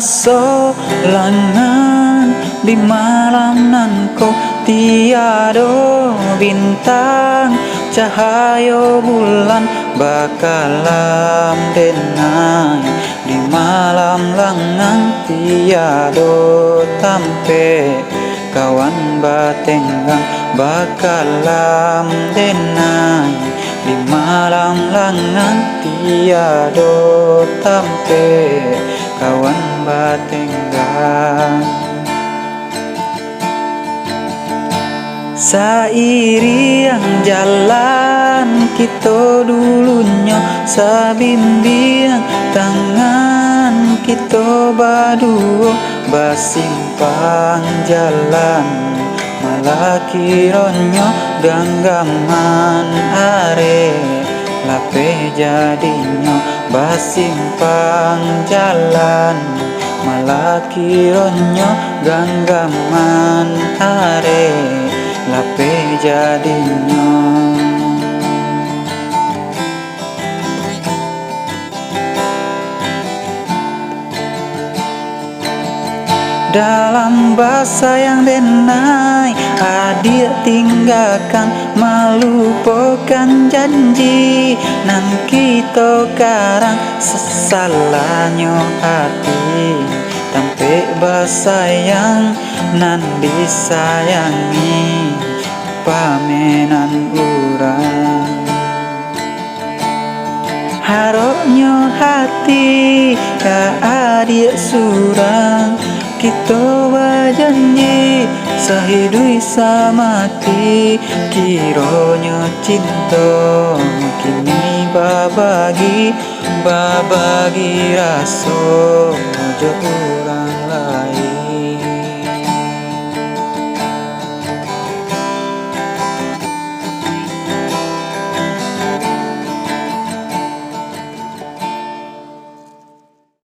solangan di malam nan ko tiado bintang cahayo bulan bakalam denai di malam langang tiado tampe kawan batenggang bakalam denai di malam langang tiado tampe kawan batenggang. Sairiang jalan kita dulunya sabimbiang tangan kita berdua basimpang jalan malah kironyo ganggaman are lape jadinya basimpang jalan malah kironyo ganggaman are lape jadinya. Dalam bahasa yang denai adik tinggalkan melupakan janji nan kita karang sesalahnya hati tampe basayang nan disayangi pamenan urang haroknya hati ka adik surang kita berjanji sehidui samati kironya cinta kini babagi raso ojo urang lain.